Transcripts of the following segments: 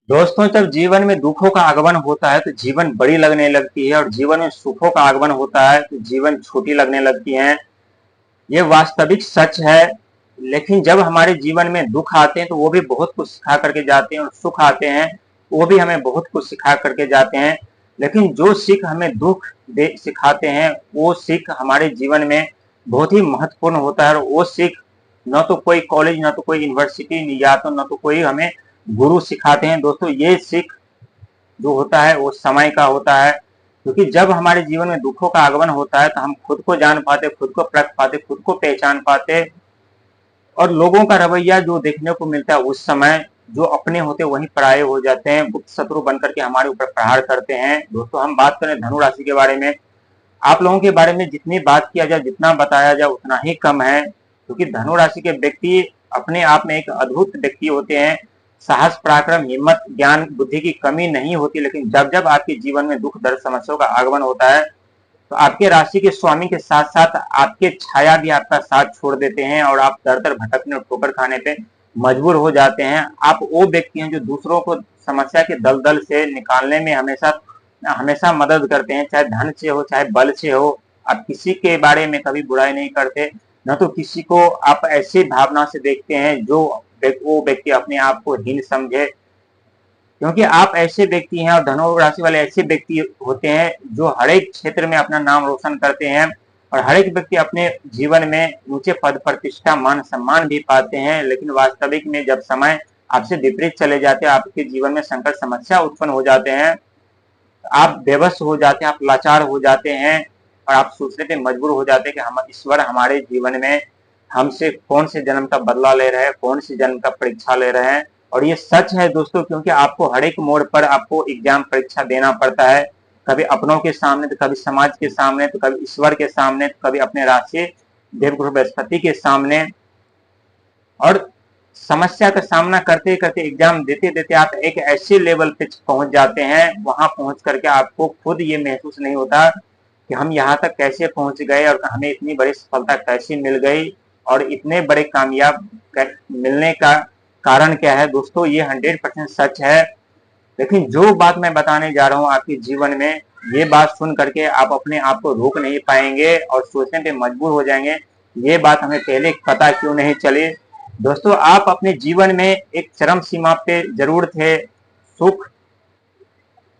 दोस्तों, जब जीवन में दुखों का आगमन होता है तो जीवन बड़ी लगने लगती है और जीवन में सुखों का आगमन होता है तो जीवन छोटी लगने लगती है। ये वास्तविक सच है। लेकिन जब हमारे जीवन में दुख आते हैं तो वो भी बहुत कुछ सिखा करके जाते हैं और सुख आते हैं वो भी हमें बहुत कुछ सिखा करके जाते हैं। लेकिन जो सीख हमें दुख दे सिखाते हैं वो सीख हमारे जीवन में बहुत ही महत्वपूर्ण होता है और वो सीख न तो कोई कॉलेज, न तो कोई यूनिवर्सिटी, या तो न तो कोई हमें गुरु सिखाते हैं। दोस्तों, ये सीख जो होता है वो समय का होता है, क्योंकि जब हमारे जीवन में दुखों का आगमन होता है तो हम खुद को जान पाते, खुद को परख पाते, खुद को पहचान पाते। और लोगों का रवैया जो देखने को मिलता है उस समय, जो अपने होते वही पराये हो जाते हैं, गुप्त शत्रु बनकर के हमारे ऊपर प्रहार करते हैं। दोस्तों, हम बात करें धनु राशि के बारे में, आप लोगों के बारे में जितनी बात किया जाए, जितना बताया जाए उतना ही कम है, क्योंकि धनु राशि के व्यक्ति अपने आप में एक अद्भुत व्यक्ति होते हैं। साहस, पराक्रम, हिम्मत, ज्ञान, बुद्धि की कमी नहीं होती, लेकिन जब जब आपके जीवन में दुख, दर्द, समस्याओं का आगमन होता है तो आपके राशि के स्वामी के साथ साथ आपके छाया भी आपका साथ छोड़ देते हैं और आप दर दर भटकने और ठोकर खाने पे मजबूर हो जाते हैं। आप वो व्यक्ति हैं जो दूसरों को समस्या के दलदल से निकालने में हमेशा हमेशा मदद करते हैं, चाहे धन से हो चाहे बल से हो। आप किसी के बारे में कभी बुराई नहीं करते, न तो किसी को आप ऐसी भावना से देखते हैं जो वो व्यक्ति अपने आप को हीन समझे, क्योंकि आप ऐसे व्यक्ति हैं और धनु राशि वाले ऐसे व्यक्ति होते हैं जो हर एक क्षेत्र में अपना नाम रोशन करते हैं और हर एक व्यक्ति अपने जीवन में ऊंचे पद, प्रतिष्ठा, मान सम्मान भी पाते हैं। लेकिन वास्तविक में जब समय आपसे विपरीत चले जाते हैं, आपके जीवन में संकट, समस्या उत्पन्न हो जाते हैं, आप बेबस हो जाते हैं, आप लाचार हो जाते हैं और आप सोचने पे मजबूर हो जाते हैं कि हम ईश्वर हमारे जीवन में हमसे कौन से जन्म का बदला ले रहे हैं, कौन सी जन्म का परीक्षा ले रहे हैं। और ये सच है दोस्तों, क्योंकि आपको हर एक मोड़ पर आपको एग्जाम, परीक्षा देना पड़ता है, कभी अपनों के सामने तो कभी समाज के सामने तो कभी ईश्वर के सामने तो कभी अपने राशि देवगुरु बृहस्पति के सामने। और समस्या का सामना करते करते, एग्जाम देते देते आप एक ऐसे लेवल पे पहुंच जाते हैं, वहां पहुंच करके आपको खुद ये महसूस नहीं होता कि हम यहाँ तक कैसे पहुंच गए और हमें इतनी बड़ी सफलता कैसे मिल गई और इतने बड़े कामयाब मिलने का कारण क्या है। दोस्तों, ये 100% सच है। लेकिन जो बात मैं बताने जा रहा हूँ आपके जीवन में, ये बात सुन करके आप अपने आप को रोक नहीं पाएंगे और सोचने पे मजबूर हो जाएंगे, ये बात हमें पहले पता क्यों नहीं चली। दोस्तों, आप अपने जीवन में एक चरम सीमा पे जरूर थे, सुख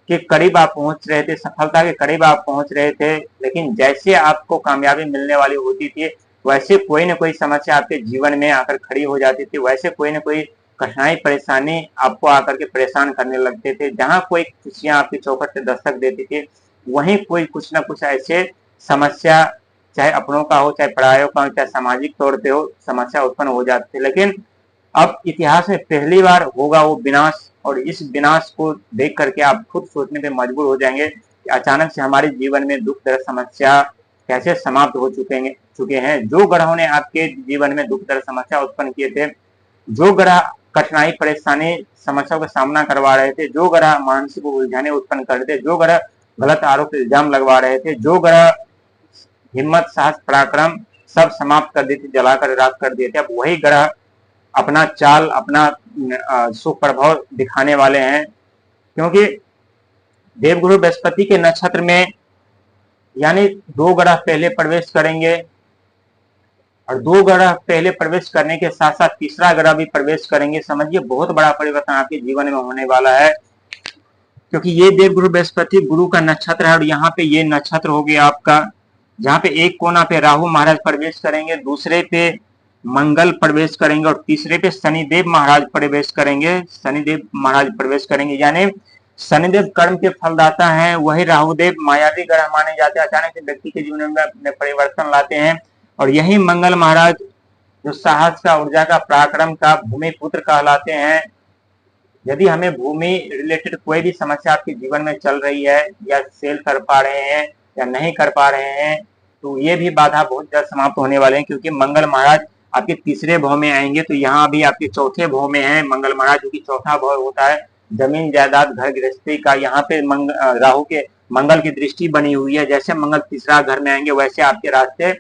के करीब आप पहुंच रहे थे, सफलता के करीब आप पहुंच रहे थे, लेकिन जैसे आपको कामयाबी मिलने वाली होती थी वैसे कोई ना कोई समस्या आपके जीवन में आकर खड़ी हो जाती थी, वैसे कोई ना कोई कठिनाई, परेशानी आपको आकर के परेशान करने लगते थे। जहां कोई खुशियां आपकी चौखट पे दस्तक देती थी, वहीं कोई कुछ ना कुछ ऐसे समस्या, चाहे अपनों का हो, चाहे परायों का हो, चाहे सामाजिक तौर पे हो, समस्या उत्पन्न हो जाती थी। लेकिन अब इतिहास में पहली बार होगा वो विनाश, और इस विनाश को देख करके आप खुद सोचने पे मजबूर हो जाएंगे कि अचानक से हमारे जीवन में दुख, दर्द, समस्या कैसे समाप्त हो चुके हैं। जो ग्रहों ने आपके जीवन में दुख, दर्द, समस्या उत्पन्न किए थे, जो ग्रह कठिनाई, परेशानी, समस्याओं का सामना करवा रहे थे, जो ग्रह मानसिक उलझाने उत्पन्न कर रहे थे, जो ग्रह गलत आरोप, इल्जाम लगवा रहे थे, जो ग्रह हिम्मत, साहस, पराक्रम सब समाप्त कर देते, जलाकर राख कर दिए थे, अब वही ग्रह अपना चाल, अपना सुप्रभाव दिखाने वाले हैं। क्योंकि देवगुरु बृहस्पति के नक्षत्र में यानी दो ग्रह पहले प्रवेश करेंगे और दो ग्रह पहले प्रवेश करने के साथ साथ तीसरा ग्रह भी प्रवेश करेंगे। समझिए, बहुत बड़ा परिवर्तन आपके जीवन में होने वाला है, क्योंकि ये देवगुरु बृहस्पति गुरु का नक्षत्र है और यहाँ पे ये नक्षत्र हो गया आपका, जहाँ पे एक कोना पे राहु महाराज प्रवेश करेंगे, दूसरे पे मंगल प्रवेश करेंगे और तीसरे पे शनिदेव महाराज प्रवेश करेंगे। शनिदेव महाराज प्रवेश करेंगे यानी शनिदेव कर्म के फलदाता हैं, वही राहुदेव मायावी ग्रह माने जाते हैं, अचानक से व्यक्ति के जीवन में परिवर्तन लाते हैं। और यही मंगल महाराज जो साहस का, ऊर्जा का, पराक्रम का भूमि पुत्र कहलाते हैं। यदि हमें भूमि रिलेटेड कोई भी समस्या आपके जीवन में चल रही है, या सेल कर पा रहे हैं या नहीं कर पा रहे हैं, तो ये भी बाधा बहुत जल्द समाप्त होने वाले हैं, क्योंकि मंगल महाराज आपके तीसरे भाव में आएंगे। तो यहाँ भी आपके चौथे भाव में है मंगल महाराज, जो कि चौथा भाव होता है जमीन, जायदाद, घर गृहस्थी का। यहाँ पे राहु के, मंगल की दृष्टि बनी हुई है। जैसे मंगल तीसरा घर में आएंगे वैसे आपके रास्ते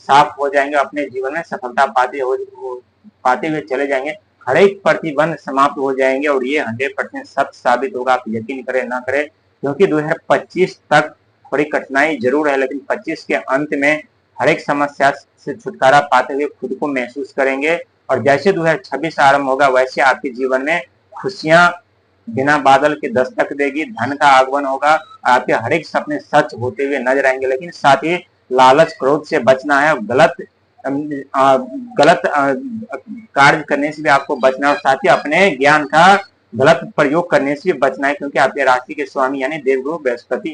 साफ हो जाएंगे, अपने जीवन में सफलता पाते हुए चले जाएंगे। हर एक प्रतिबंध समाप्त हो जाएंगे और ये 100% सत्य साबित होगा। आप यकीन करें ना करें, क्योंकि 2025 तक थोड़ी कठिनाई जरूर है, लेकिन 25 के अंत में हर एक समस्या से छुटकारा पाते हुए खुद को महसूस करेंगे। और जैसे 2026 आरंभ होगा वैसे आपके जीवन में खुशियां बिना बादल के दस्तक देगी, धन का आगमन होगा, आपके हर एक सपने सच होते हुए नजर आएंगे। लेकिन साथ ही लालच क्रोध से बचना है, गलत कार्य करने से भी आपको बचना है, और साथ ही अपने ज्ञान का गलत प्रयोग करने से भी बचना है, क्योंकि आपके राशि के स्वामी यानी देवगुरु बृहस्पति